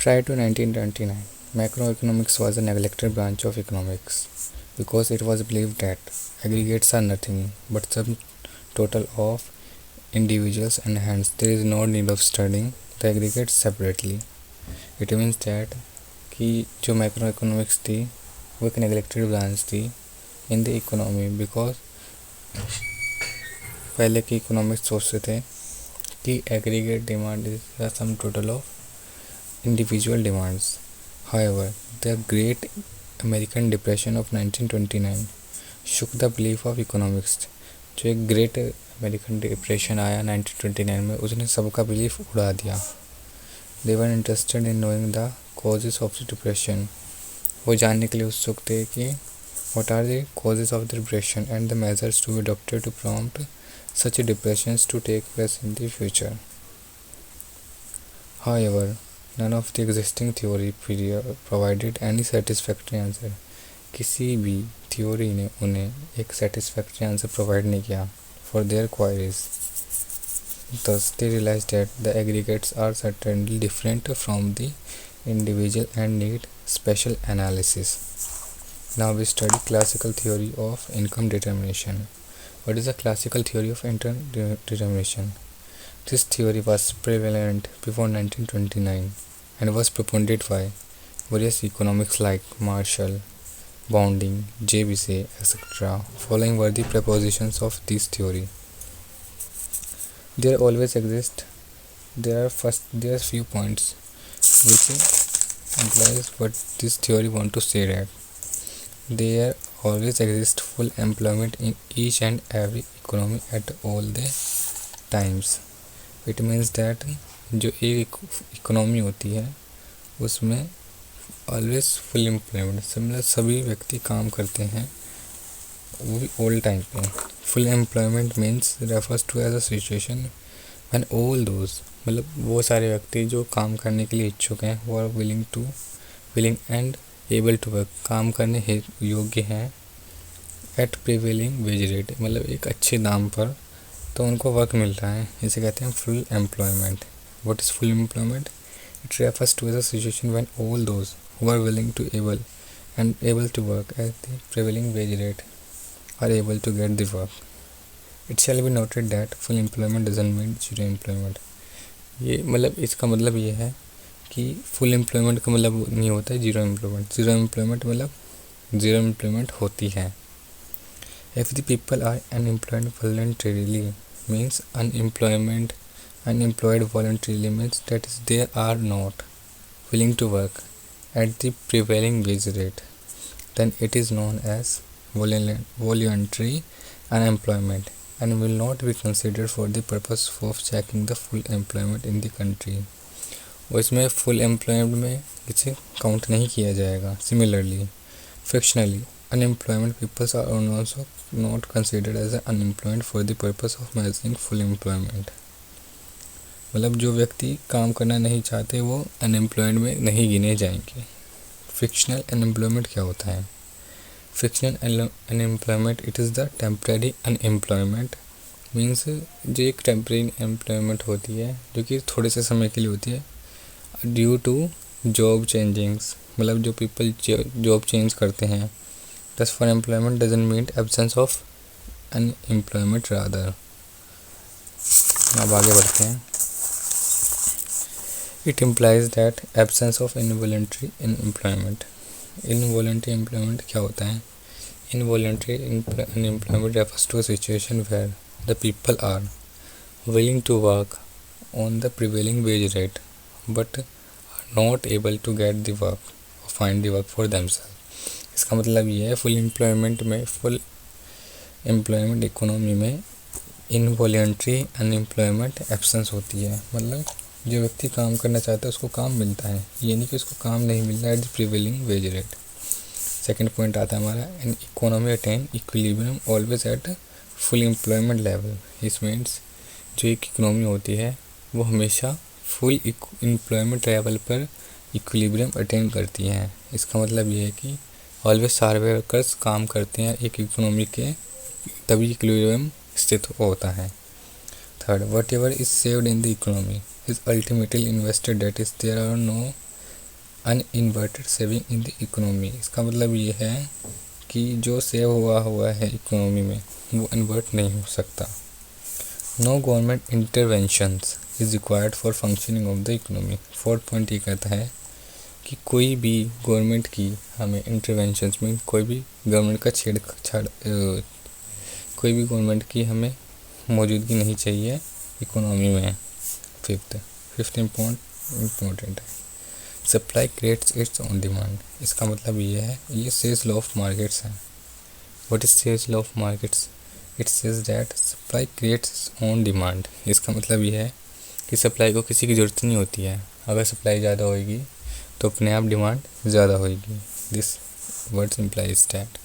Prior to 1929, macroeconomics was a neglected branch of economics because it was believed that aggregates are nothing but sum total of individuals and hence there is no need of studying the aggregates separately. It means that कि जो macro economics थी वो एक neglected branch थी इन the economy because पहले की economics सोचते थे कि aggregate demand is the sum total of individual demands. However, the Great American Depression of 1929 shook the belief of economics. जो एक ग्रेट अमेरिकन डिप्रेशन आया 1929 में उसने सबका बिलीफ उड़ा दिया. They were interested in knowing the causes of the depression. वो जानने के लिए उत्सुक थे कि what are the causes of the depression and the measures to be adopted to prompt such depressions to take place in the future. However, none of the existing theory provided any satisfactory answer. किसी भी theory ने उन्हें एक satisfactory answer provide नहीं किया for their queries. Thus, they realized that the aggregates are certainly different from the individual and need special analysis. Now we study classical theory of income determination. What is the classical theory of income determination? This theory was prevalent before 1929 and was propounded by various economics like Marshall, Bounding, J. Bissey, etc. Following were the propositions of this theory. There are few points which implies what this theory want to say that there always exists full employment in each and every economy at all the times. It means that जो एक economy होती है उसमें always full employment मतलब सभी व्यक्ति काम करते हैं वो भी ऑल टाइम पे. Full employment means refers to as a situation when all those मतलब वो सारे व्यक्ति जो काम करने के लिए इच्छुक हैं वो are willing and able to work काम करने योग्य हैं एट प्रिवेलिंग वेज रेट मतलब एक अच्छे दाम पर तो उनको वर्क मिल रहा है. इसे कहते हैं full employment. What is full employment? It refers to a situation when all those who are willing to able to work at the prevailing wage rate are able to get the work. It shall be noted that full employment doesn't mean zero employment. ये मतलब इसका मतलब ये है कि full employment का मतलब नहीं होता है जीरो एम्प्लॉयमेंट. जीरो एम्प्लॉयमेंट मतलब जीरो एम्प्लॉयमेंट होती है. If the people are unemployed voluntarily means unemployed voluntarily means that is they are not willing to work at the prevailing wage rate, then it is known as voluntary unemployment and will not be considered for the purpose of checking the full employment in the country. और इसमें full employment में इसे count नहीं किया जाएगा. Similarly frictionally unemployment peoples are also not considered as unemployed for the purpose of measuring full employment. मतलब जो व्यक्ति काम करना नहीं चाहते वो अनएम्प्लॉयड में नहीं गिने जाएंगे. फ्रिक्शनल अनएम्प्लॉयमेंट क्या होता है? Frictional unemployment it is the temporary unemployment means जो एक टेम्परेरी एम्प्लॉयमेंट होती है जो कि थोड़े से समय के लिए होती है ड्यू टू जॉब चेंजिंग्स मतलब जो पीपल जॉब चेंज करते हैं. Thus, for employment doesn't mean absence of unemployment rather. अब आगे बढ़ते हैं. It implies that absence of involuntary unemployment. Involuntary employment क्या होता है? Involuntary unemployment refers to a situation where the people are willing to work on the prevailing wage rate but are not able to get the work or find the work for themselves. इसका मतलब ये है full employment economy में involuntary unemployment absence होती है. मतलब जो व्यक्ति काम करना चाहता है उसको काम मिलता है, ये नहीं कि उसको काम नहीं मिल रहा है at the prevailing wage rate. Second point आता है हमारा an economy attain equilibrium always at full employment level. इस मीन्स जो एक इकोनॉमी होती है वो हमेशा फुल एम्प्लॉयमेंट लेवल पर इक्विलिब्रियम अटेन करती है. इसका मतलब ये है कि ऑलवेज सारे वर्कर्स काम करते हैं एक इकोनॉमी के तभी इक्विलिब्रियम स्थित होता है. Third, whatever is saved in the economy is ultimately invested that is there are no uninvested saving in the economy. इसका मतलब ये है कि जो सेव हुआ है इकोनॉमी में वो इन्वर्ट नहीं हो सकता। No government interventions is required for functioning of the economy. Fourth point ये कहता है कि कोई भी गवर्नमेंट की हमें इंटरवेंशंस में कोई भी गवर्नमेंट का छेड़छाड़ कोई भी गवर्नमेंट की हमें मौजूदगी नहीं चाहिए इकोनॉमी में। फिफ्थ इम्पोर्टेंट है, supply creates its own demand. इसका मतलब ये है, ये सेज लॉ ऑफ मार्केट्स है। What is says law of markets? It says that supply creates its own demand. इसका मतलब ये है कि सप्लाई को किसी की ज़रूरत नहीं होती है, अगर सप्लाई ज़्यादा होएगी तो अपने आप डिमांड ज़्यादा होएगी। This words implies that